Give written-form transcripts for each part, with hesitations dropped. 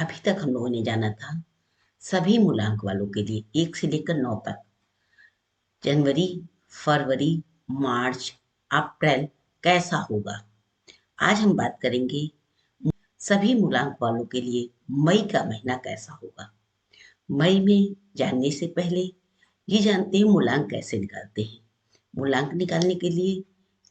अभी तक हम लोगों ने जाना था सभी मूलांक वालों के लिए 1 से लेकर 9 तक, जनवरी, फरवरी, मार्च, अप्रैल कैसा होगा। आज हम बात करेंगे सभी मूलांक वालों के लिए मई का महीना कैसा होगा। मई में जानने से पहले ये जानते हैं मूलांक कैसे निकालते हैं। मूलांक निकालने के लिए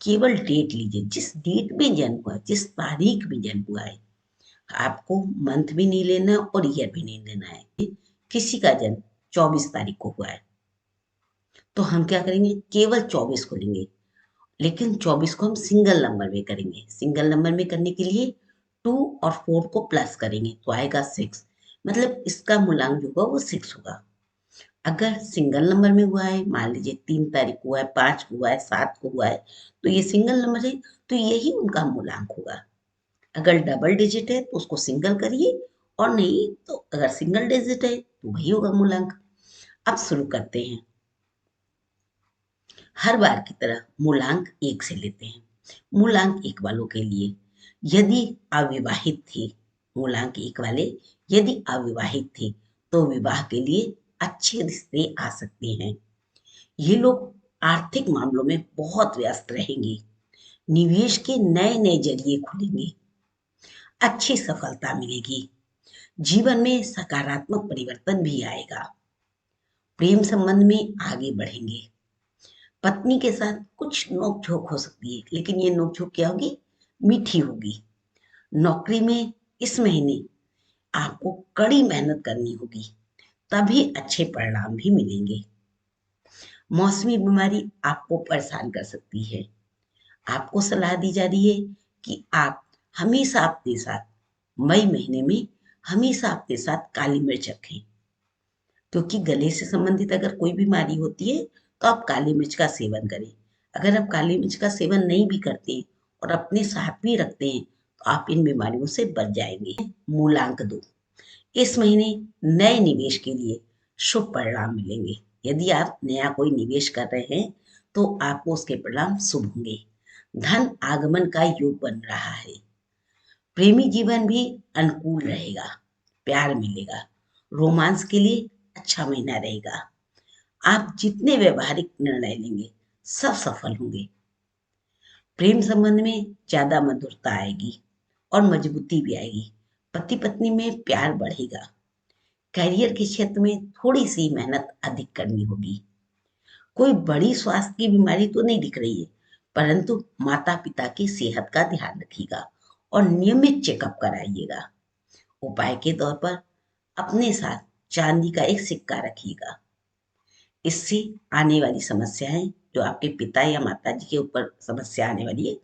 केवल डेट लीजिए, जिस डेट में जन्म हुआ, जिस तारीख में जन्म हुआ है। आपको मंथ भी नहीं लेना और ईयर भी नहीं लेना है। किसी का जन्म 24 तारीख को हुआ है तो हम क्या करेंगे, केवल 24 को लेंगे। लेकिन 24 को हम सिंगल नंबर में करेंगे। सिंगल नंबर में करने के लिए 2 और 4 को प्लस करेंगे तो आएगा 6। मतलब इसका मूलांक जो होगा वो 6 होगा। अगर सिंगल नंबर में हुआ है, मान लीजिए 3 तारीख को हुआ है, 5 को हुआ है, 7 को हुआ है, तो ये सिंगल नंबर है, तो यही उनका मूलांक होगा। अगर डबल डिजिट है तो उसको सिंगल करिए, और नहीं तो अगर सिंगल डिजिट है तो वही होगा मूलांक। अब शुरू करते हैं। हर बार की तरह मूलांक 1 से लेते हैं। मूलांक 1 वालों के लिए यदि अविवाहित थे, मूलांक 1 वाले यदि अविवाहित थे तो विवाह के लिए अच्छे रिश्ते आ सकते हैं। ये लोग आर्थिक मामलों में बहुत व्यस्त रहेंगे। निवेश के नए नए जरिए खुलेंगे। अच्छी सफलता मिलेगी। जीवन में सकारात्मक परिवर्तन भी आएगा। प्रेम संबंध में आगे बढ़ेंगे। पत्नी के साथ कुछ नोक झोंक हो सकती है, लेकिन ये नोक झोंक क्या होगी, मीठी होगी। नौकरी में इस महीने आपको कड़ी मेहनत करनी होगी, तभी अच्छे परिणाम भी मिलेंगे। मौसमी बीमारी आपको परेशान कर सकती है। आपको सलाह दी जा रही है कि आप हमेशा अपने साथ मई महीने में हमेशा अपने साथ काली मिर्च रखें, क्योंकि गले से संबंधित अगर कोई बीमारी होती है तो आप काली मिर्च का सेवन करें। अगर आप काली मिर्च का सेवन नहीं भी करते और अपने साथ भी रखते हैं तो आप इन बीमारियों से बच जाएंगे। मूलांक 2, इस महीने नए निवेश के लिए शुभ परिणाम मिलेंगे। यदि आप नया कोई निवेश कर रहे हैं तो आपको उसके परिणाम शुभ होंगे। धन आगमन का योग बन रहा है। प्रेमी जीवन भी अनुकूल रहेगा। प्यार मिलेगा। रोमांस के लिए अच्छा महीना रहेगा। आप जितने व्यवहारिक निर्णय लेंगे सब सफल होंगे। प्रेम संबंध में ज्यादा मधुरता आएगी और मजबूती भी आएगी। पति पत्नी में प्यार बढ़ेगा। करियर के क्षेत्र में थोड़ी सी मेहनत अधिक करनी होगी। कोई बड़ी स्वास्थ्य की बीमारी तो नहीं दिख रही है, परंतु माता पिता की सेहत का ध्यान रखिएगा और नियमित चेकअप कराइएगा। उपाय के तौर पर अपने साथ चांदी का एक सिक्का रखिएगा। इससे आने वाली समस्याएं, जो आपके पिता या माता जी के ऊपर समस्या आने वाली है,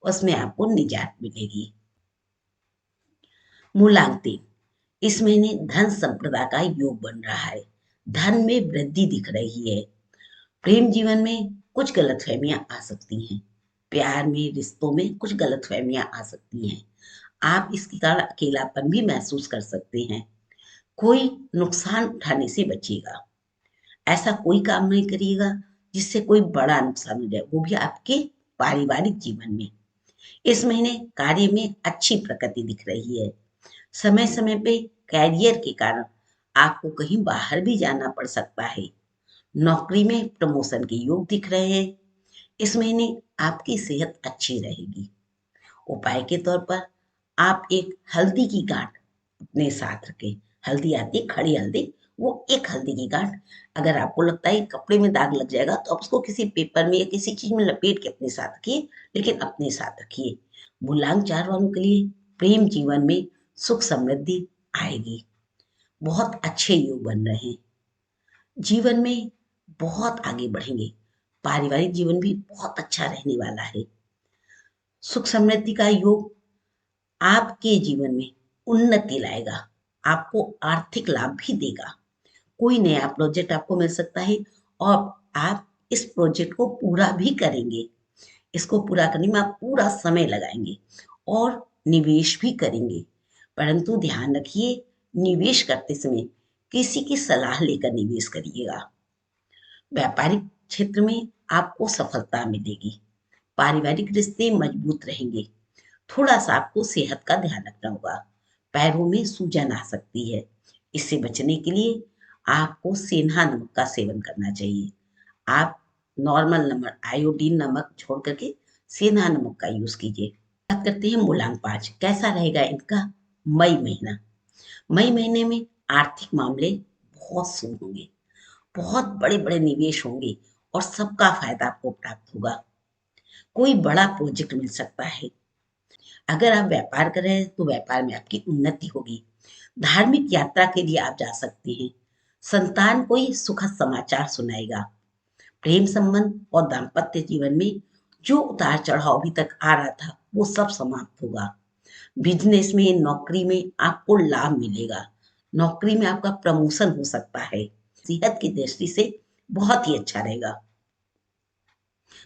उसमें आपको निजात मिलेगी। मूलांक 3, इस महीने धन संपदा का योग बन रहा है। धन में वृद्धि दिख रही है। प्रेम जीवन में कुछ गलतफहमियां आ सकती हैं। प्यार में, रिश्तों में कुछ गलतफहमियां आ सकती हैं। आप इसके कारण अकेलापन भी महसूस कर सकते हैं। कोई नुकसान उठाने से बचिएगा। ऐसा कोई काम नहीं करिएगा जिससे कोई बड़ा नुकसान हो जाए, वो भी आपके पारिवारिक जीवन में। इस महीने कार्य में अच्छी प्रगति दिख रही है। समय समय पे कैरियर के कारण आपको कहीं बाहर भी जाना पड़ सकता है। नौकरी में प्रमोशन के योग दिख रहे हैं। इस महीने आपकी सेहत अच्छी रहेगी। उपाय के तौर पर आप एक हल्दी की गांठ अपने साथ रखें। हल्दी आती है, खड़ी हल्दी, वो एक हल्दी की गांठ, अगर आपको लगता है कपड़े में दाग लग जाएगा तो आप उसको किसी पेपर में या किसी चीज में लपेट के अपने साथ रखिए, लेकिन अपने साथ रखिए। मूलांक 4 वालों के लिए प्रेम जीवन में सुख समृद्धि आएगी। बहुत अच्छे योग बन रहे हैं। जीवन में बहुत आगे बढ़ेंगे। पारिवारिक जीवन भी बहुत अच्छा रहने वाला है। सुख समृद्धि का योग आपके जीवन में उन्नति लाएगा। आपको आर्थिक लाभ भी देगा। कोई नया प्रोजेक्ट आपको मिल सकता है और आप इस प्रोजेक्ट को पूरा भी करेंगे। इसको पूरा करने में आप पूरा समय लगाएंगे और निवेश भी करेंगे। परंतु ध्यान रखिए, निवेश करते समय किसी की सलाह लेकर निवेश करिएगा। व्यापारिक क्षेत्र में आपको सफलता मिलेगी। पारिवारिक रिश्ते मजबूत रहेंगे। थोड़ा सा आपको सेहत का ध्यान रखना होगा। पैरों में सूजन आ सकती है। इससे बचने के लिए आपको सेंधा नमक का सेवन करना चाहिए। आप नॉर्मल नमक, आयोडीन नमक छोड़ कर के सेंधा नमक का यूज़ कीजिए। बात करते हैं मूलांक 5 कैसा रहेगा इनका मई महीना। मई महीने में आर्थिक मामले बहुत शुभ होंगे, बहुत बड़े-बड़े निवेश होंगे और सबका फ़ायदा आपको प्राप्त होगा। कोई बड़ा प्रोजेक्ट मिल सकता है। अगर आप व्यापार कर रहे हैं तो व्यापार में आपकी उन्नति होगी। धार्मिक यात्रा के लिए आप जा सकते हैं। संतान कोई सुखद समाचार सुनाएगा। प्रेम संबंध और दाम्पत्य जीवन में जो उतार चढ़ाव अभी तक आ रहा था वो सब समाप्त होगा। बिजनेस में, नौकरी में आपको लाभ मिलेगा। नौकरी में आपका प्रमोशन हो सकता है। सेहत की दृष्टि से बहुत ही अच्छा रहेगा।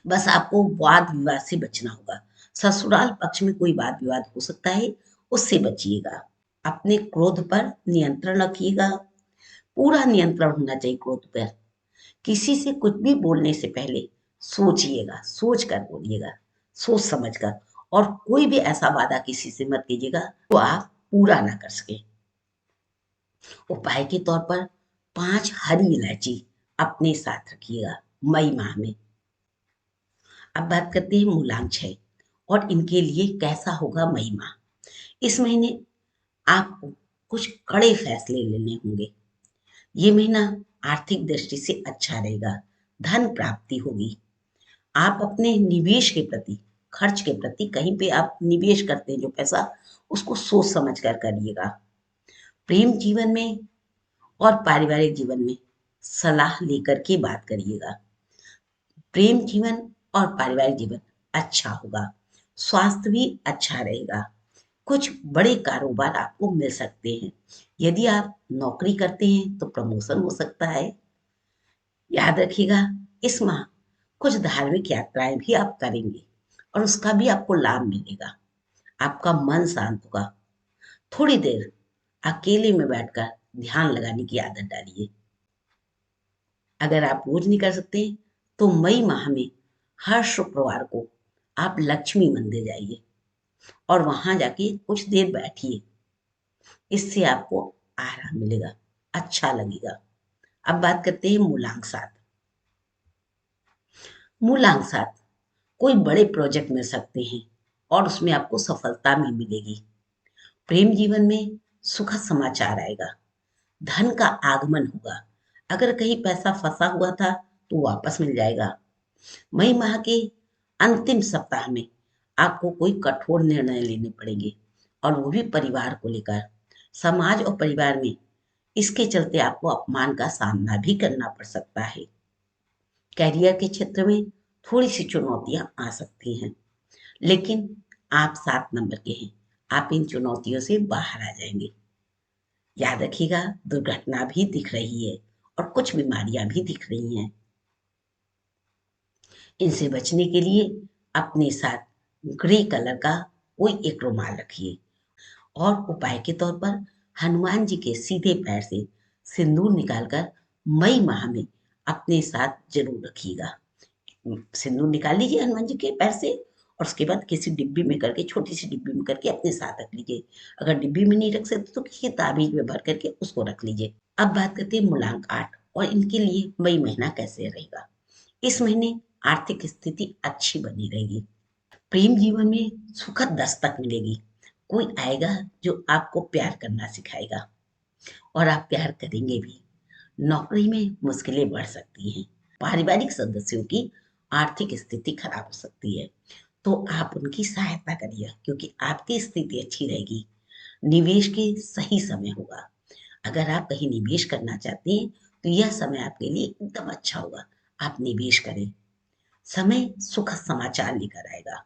बस आपको वाद विवाद से बचना होगा। ससुराल पक्ष में कोई वाद विवाद हो सकता है, उससे बचिएगा। अपने क्रोध पर नियंत्रण रखिएगा। पूरा नियंत्रण होना चाहिए क्रोध पर। किसी से कुछ भी बोलने से पहले सोचिएगा, सोच कर बोलिएगा, सोच समझ कर। और कोई भी ऐसा वादा किसी से मत कीजिएगा जो आप पूरा ना कर सके। उपाय के तौर पर 5 हरी इलायची अपने साथ रखिएगा मई माह में। अब बात करते हैं मूलांक 6 और इनके लिए कैसा होगा मई माह। इस महीने आपको कुछ कड़े फैसले लेने होंगे। ये महीना आर्थिक दृष्टि से अच्छा रहेगा। धन प्राप्ति होगी। आप अपने निवेश के प्रति, खर्च के प्रति कहीं पे आप निवेश करते हैं जो पैसा, उसको सोच समझ कर करिएगा। प्रेम जीवन में और पारिवारिक जीवन में सलाह लेकर के बात करिएगा। प्रेम जीवन और पारिवारिक जीवन अच्छा होगा। स्वास्थ्य भी अच्छा रहेगा। कुछ बड़े कारोबार आपको मिल सकते हैं। यदि आप नौकरी करते हैं तो प्रमोशन हो सकता है। याद रखिएगा इस माह कुछ धार्मिक यात्राएं भी आप करेंगे और उसका भी आपको लाभ मिलेगा। आपका मन शांत होगा। थोड़ी देर अकेले में बैठकर ध्यान लगाने की आदत डालिए। अगर आप रोज नहीं कर सकते तो मई माह में हर शुक्रवार को आप लक्ष्मी मंदिर जाइए और वहां जाके कुछ देर बैठिए। इससे आपको आराम मिलेगा, अच्छा लगेगा। अब बात करते हैं मूलांक 7। मूलांक 7 कोई बड़े प्रोजेक्ट मिल सकते हैं और उसमें आपको सफलता भी मिलेगी। प्रेम जीवन में सुखद समाचार आएगा। धन का आगमन होगा। अगर कहीं पैसा फंसा हुआ था तो वापस मिल जाएगा। मई माह के अंतिम सप्ताह में आपको कोई कठोर निर्णय लेने पड़ेंगे और वो भी परिवार को लेकर। समाज और परिवार में इसके चलते आपको अपमान का सामना भी करना पड़ सकता है। करियर के क्षेत्र में थोड़ी सी चुनौतियां आ सकती हैं, लेकिन आप 7 नंबर के हैं। आप इन चुनौतियों से बाहर आ जाएंगे। याद रखिएगा दुर्घटना भी दिख रही है और कुछ बीमारियां भी दिख रही हैं। इनसे बचने के लिए अपने साथ ग्रे कलर का कोई एक रुमाल रखिए और उपाय के तौर पर हनुमान जी के सीधे पैर से सिंदूर निकालकर मई माह में अपने साथ जरूर रखिएगा। सिंदूर निकाल लीजिए हनुमान जी के पैर से और उसके बाद किसी डिब्बी में करके, छोटी सी डिब्बी में करके अपने साथ रख लीजिए। अगर डिब्बी में नहीं रख सकते तो किसी ताबीज में भर करके उसको रख लीजिए। अब बात करते हैं मूलांक 8 और इनके लिए मई महीना कैसे रहेगा। इस महीने आर्थिक स्थिति अच्छी बनी रहेगी। प्रेम जीवन में सुखद दस्तक मिलेगी। कोई आएगा जो आपको प्यार करना सिखाएगा और आप प्यार करेंगे भी। नौकरी में मुश्किलें बढ़ सकती हैं। पारिवारिक सदस्यों की आर्थिक स्थिति खराब हो सकती है, तो आप उनकी सहायता करिए क्योंकि आपकी स्थिति अच्छी रहेगी। निवेश के सही समय होगा। अगर आप कहीं निवेश करना चाहते हैं तो यह समय आपके लिए एकदम अच्छा होगा। आप निवेश करें। समय सुखद समाचार लेकर आएगा।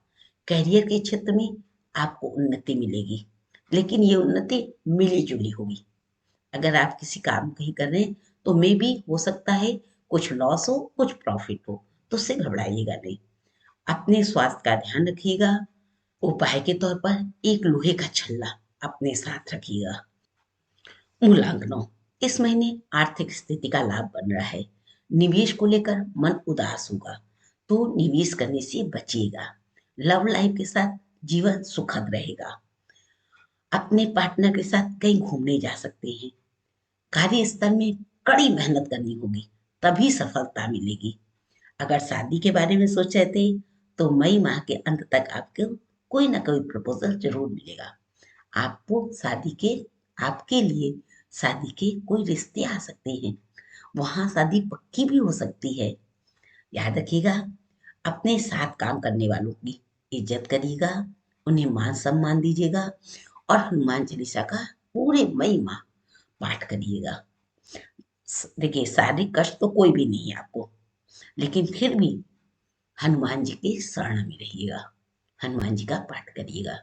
करियर के क्षेत्र में आपको उन्नति मिलेगी, लेकिन ये उन्नति मिली-जुली होगी। अगर आप किसी काम कहीं कर रहे हैं तो मे बी हो सकता है कुछ लॉस हो, कुछ प्रॉफिट हो, तो उससे घबराइएगा नहीं। अपने स्वास्थ्य का ध्यान रखिएगा। उपाय के तौर पर एक लोहे का छल्ला अपने साथ रखिएगा। मूलांक 9 इस महीने आर्थिक स्थिति का लाभ बन रहा है। निवेश को लेकर मन उदास होगा, तो निवेश करने से बचिएगा। लव लाइफ के साथ जीवन सुखद रहेगा। अपने पार्टनर के साथ कहीं घूमने जा सकते हैं। कार्यस्थल में कड़ी मेहनत करनी होगी, तभी सफलता मिलेगी। अगर शादी के बारे में सोच रहे थे, तो मई माह के अंत तक आपको कोई ना कोई प्रपोजल जरूर मिलेगा। आपको शादी के आपके लिए शादी के कोई रिश्ते आ सकते हैं। वहां शादी पक्की भी हो सकती है। याद रखिएगा, अपने साथ काम करने वालों की इज्जत करिएगा, उन्हें मान सम्मान दीजिएगा और हनुमान चालीसा का पूरे मई माह पाठ करिएगा। देखिए, शारीरिक कष्ट तो कोई भी नहीं है आपको, लेकिन फिर भी हनुमान जी के शरण में रहिएगा, हनुमान जी का पाठ करिएगा।